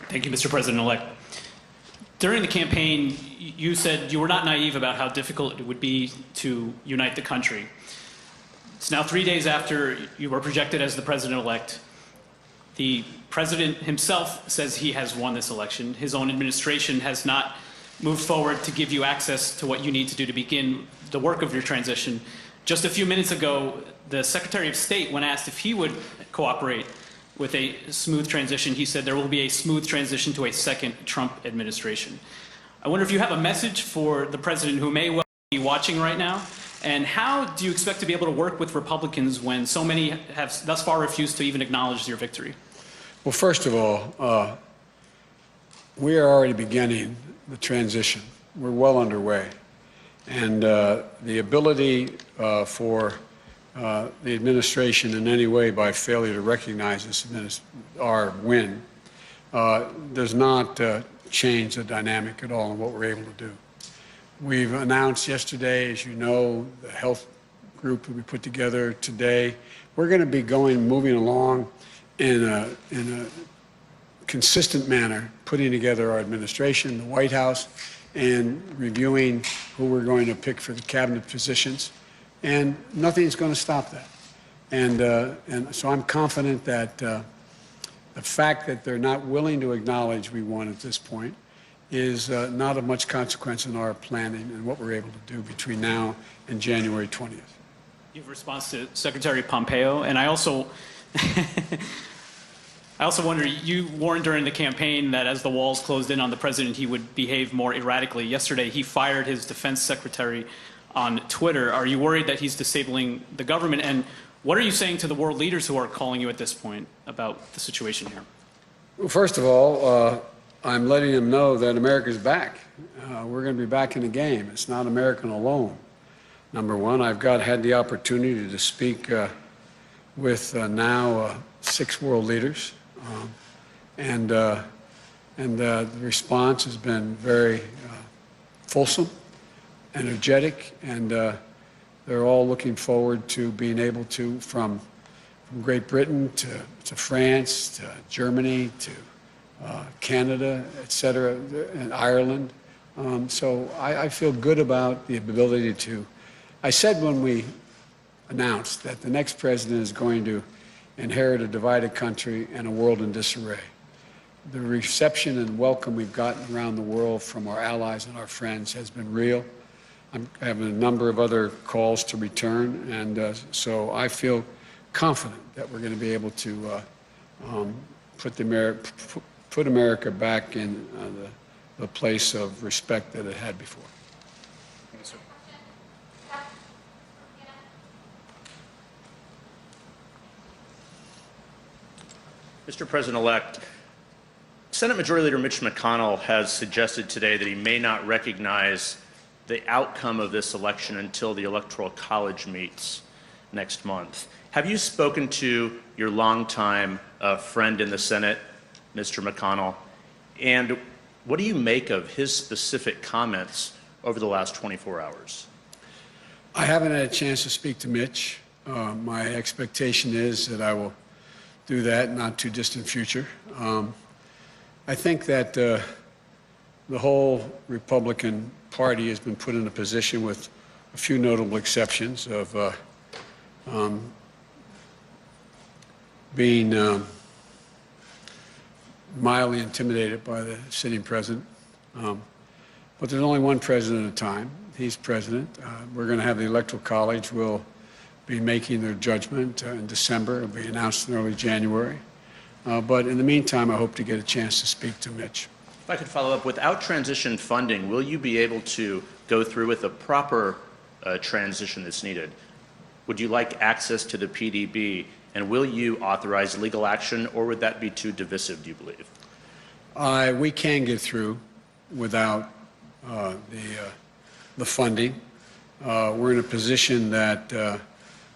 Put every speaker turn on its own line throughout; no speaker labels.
Thank you, Mr. President-elect. During the campaign, you said you were not naive about how difficult it would be to unite the country. It's now 3 days after you were projected as the president-elect. The president himself says he has won this election. His own administration has not moved forward to give you access to what you need to do to begin the work of your transition. Just a few minutes ago, the Secretary of State, when asked if he would cooperate with a smooth transition, he said there will be a smooth transition to a second Trump administration. I wonder if you have a message for the president who may well be watching right now, and how do you expect to be able to work with Republicans when so many have thus far refused to even acknowledge your victory?
Well, first of all, we are already beginning the transition. We're well underway. And the ability for the administration in any way by failure to recognize this our win does not change the dynamic at all in what we're able to do. We've announced yesterday, as you know, the health group that we put together today. We're going to be moving along in a consistent manner, putting together our administration, the White House, and reviewing who we're going to pick for the cabinet positions. And nothing's going to stop that. And so I'm confident that the fact that they're not willing to acknowledge we won at this point is not of much consequence in our planning and what we're able to do between now and January 20th.
You have a response to Secretary Pompeo, and I also wonder, you warned during the campaign that as the walls closed in on the president, he would behave more erratically. Yesterday, he fired his defense secretary on Twitter. Are you worried that he's disabling the government? And what are you saying to the world leaders who are calling you at this point about the situation here?
Well, first of all, I'm letting them know that America's back. We're going to be back in the game. It's not American alone. Number one, I've had the opportunity to speak with now 6 world leaders. And the response has been very fulsome, energetic, and they're all looking forward to being able to, from Great Britain to France, to Germany, to Canada, et cetera, and Ireland. So I feel good about the ability to. I said when we announced that the next president is going to inherit a divided country and a world in disarray. The reception and welcome we've gotten around the world from our allies and our friends has been real. I'm having a number of other calls to return, and so I feel confident that we're going to be able to put America back in the place of respect that it had before.
Yes, sir.
Mr. President-elect, Senate Majority Leader Mitch McConnell has suggested today that he may not recognize the outcome of this election until the Electoral College meets next month. Have you spoken to your longtime friend in the Senate, Mr. McConnell, and what do you make of his specific comments over the last 24 hours?
I haven't had a chance to speak to Mitch. My expectation is that I will do that in not too distant future. I think that the whole Republican Party has been put in a position, with a few notable exceptions, of being mildly intimidated by the sitting president. But there's only one president at a time. He's president. We're going to have the Electoral College. We'll be making their judgment in December. It'll be announced in early January. But in the meantime, I hope to get a chance to speak to Mitch.
If I could follow up, without transition funding, will you be able to go through with a proper transition that's needed? Would you like access to the PDB, and will you authorize legal action, or would that be too divisive, do you believe?
We can get through without the funding. We're in a position that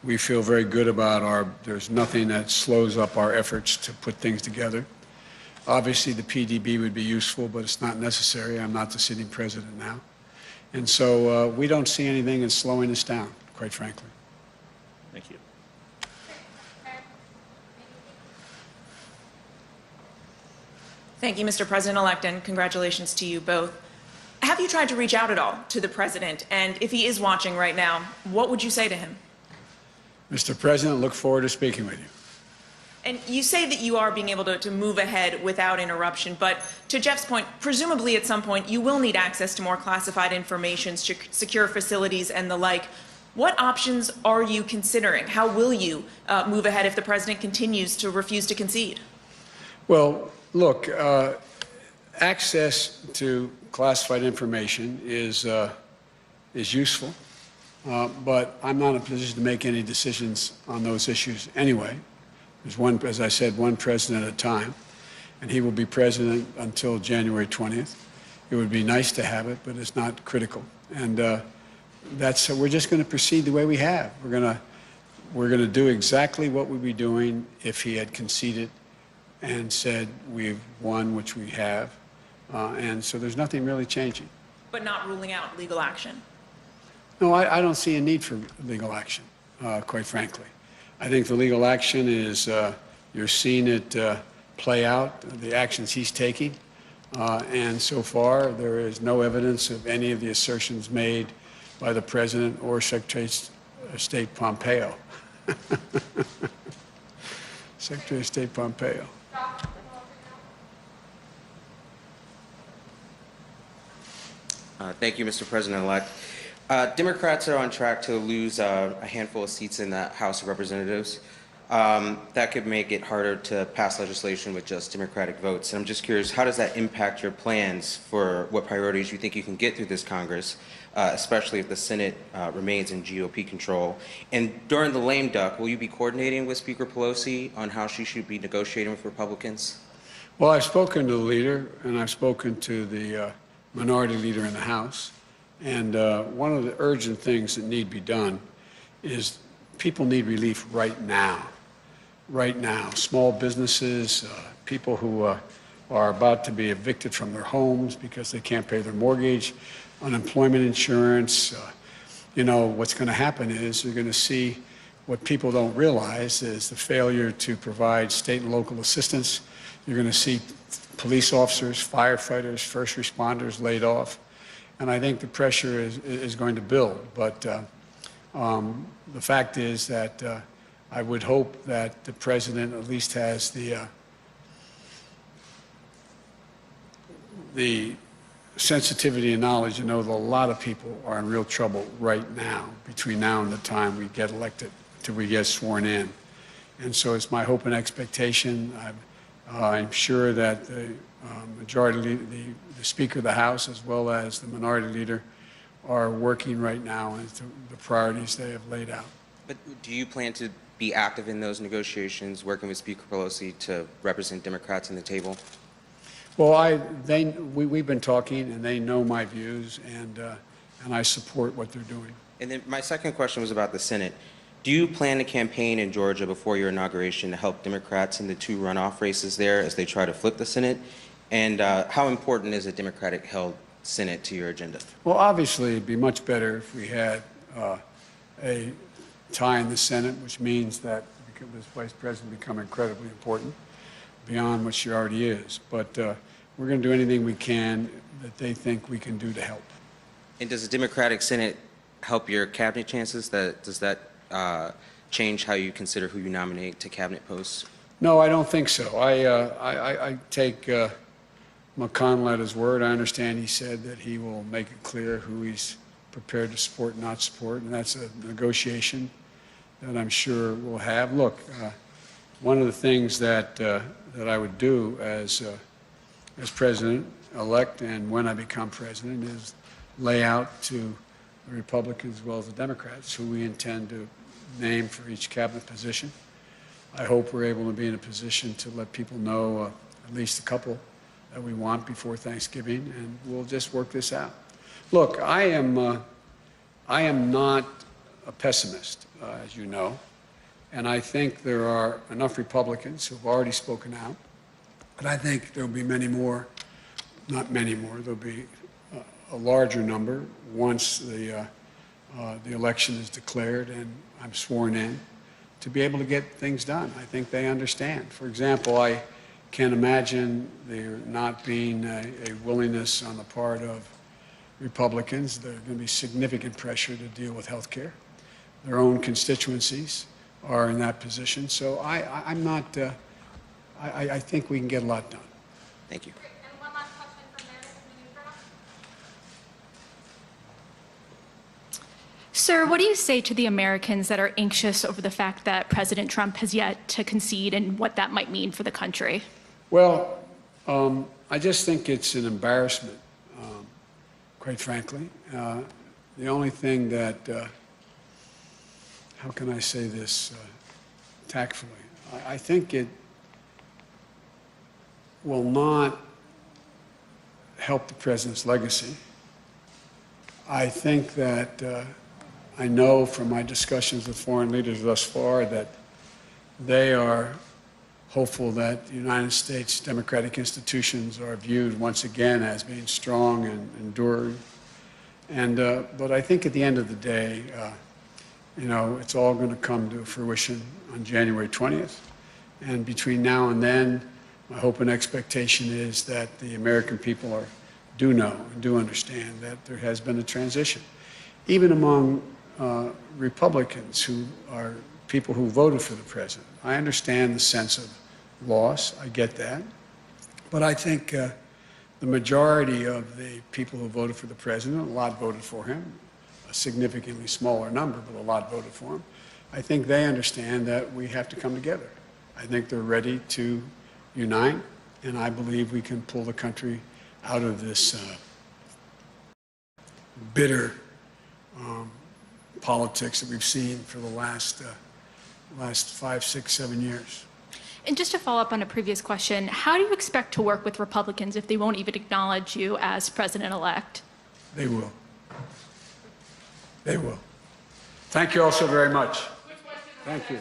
we feel very good about. There's nothing that slows up our efforts to put things together. Obviously, the PDB would be useful, but it's not necessary. I'm not the sitting president now. And so we don't see anything that's slowing us down, quite frankly.
Thank you.
Thank you, Mr. President-elect, and congratulations to you both. Have you tried to reach out at all to the president? And if he is watching right now, what would you say to him?
Mr. President, look forward to speaking with you.
And you say that you are being able to move ahead without interruption, but to Jeff's point, presumably at some point you will need access to more classified information, secure facilities and the like. What options are you considering? How will you move ahead if the president continues to refuse to concede?
Well, look, access to classified information is useful, but I'm not in a position to make any decisions on those issues anyway. There's one, as I said, one president at a time, and he will be president until January 20th. It would be nice to have it, but it's not critical. And we're just going to proceed the way we have. We're going to do exactly what we'd be doing if he had conceded and said we've won, which we have. And so there's nothing really changing.
But not ruling out legal action?
No, I don't see a need for legal action, quite frankly. I think the legal action is, you're seeing it play out, the actions he's taking. And so far, there is no evidence of any of the assertions made by the President or Secretary of State Pompeo. Secretary of State Pompeo.
Thank you, Mr. President-elect. Democrats are on track to lose a handful of seats in the House of Representatives. That could make it harder to pass legislation with just Democratic votes. And I'm just curious, how does that impact your plans for what priorities you think you can get through this Congress, especially if the Senate remains in GOP control? And during the lame duck, will you be coordinating with Speaker Pelosi on how she should be negotiating with Republicans?
Well, I've spoken to the leader, and I've spoken to the minority leader in the House. And one of the urgent things that need to be done is people need relief right now. Right now. Small businesses, people who are about to be evicted from their homes because they can't pay their mortgage, unemployment insurance. You know, what's going to happen is you're going to see what people don't realize is the failure to provide state and local assistance. You're going to see police officers, firefighters, first responders laid off. And I think the pressure is going to build. But the fact is that I would hope that the president at least has the sensitivity and knowledge to know that a lot of people are in real trouble right now, between now and the time we get elected, till we get sworn in. And so it's my hope and expectation. I'm sure that the majority, the Speaker of the House, as well as the minority leader, are working right now into the priorities they have laid out.
But do you plan to be active in those negotiations, working with Speaker Pelosi to represent Democrats in the table?
Well, we've been talking, and they know my views, and I support what they're doing.
And then my second question was about the Senate. Do you plan to campaign in Georgia before your inauguration to help Democrats in the 2 runoff races there as they try to flip the Senate? And how important is a Democratic-held Senate to your agenda?
Well, obviously, it'd be much better if we had a tie in the Senate, which means that this vice president become incredibly important beyond what she already is. But we're going to do anything we can that they think we can do to help.
And does the Democratic Senate help your cabinet chances? Does that change how you consider who you nominate to cabinet posts?
No, I don't think so. I take McConnell at his word. I understand he said that he will make it clear who he's prepared to support and not support, and that's a negotiation that I'm sure we'll have. Look, one of the things that I would do as president-elect and when I become president is lay out to the Republicans as well as the Democrats who we intend to name for each cabinet position. I hope we're able to be in a position to let people know at least a couple that we want before Thanksgiving, and we'll just work this out. Look, I am not a pessimist, as you know, and I think there are enough Republicans who have already spoken out, but I think there'll be many more, not many more, there'll be a larger number once the election is declared and I'm sworn in, to be able to get things done. I think they understand. For example, can't imagine there not being a willingness on the part of Republicans. There's going to be significant pressure to deal with health care. Their own constituencies are in that position. So I'm not, I think we can get a lot done.
Thank you.
And one last question from Meredith Manubra.
Sir, what do you say to the Americans that are anxious over the fact that President Trump has yet to concede and what that might mean for the country?
Well, I just think it's an embarrassment, quite frankly. The only thing that, how can I say this tactfully? I think it will not help the president's legacy. I think that I know from my discussions with foreign leaders thus far that they are hopeful that the United States democratic institutions are viewed once again as being strong and enduring. But I think at the end of the day, it's all going to come to fruition on January 20th. And between now and then, my hope and expectation is that the American people do know and do understand that there has been a transition. Even among Republicans who are people who voted for the president. I understand the sense of loss. I get that. But I think the majority of the people who voted for the president, a lot voted for him, a significantly smaller number, but a lot voted for him. I think they understand that we have to come together. I think they're ready to unite, and I believe we can pull the country out of this bitter politics that we've seen for the last 5, 6, 7 years.
And just to follow up on a previous question, how do you expect to work with Republicans if they won't even acknowledge you as president-elect?
They will. They will. Thank you all so very much. Thank you.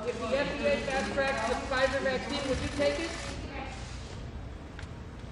If the FDA fast tracks the Pfizer vaccine, would you take it?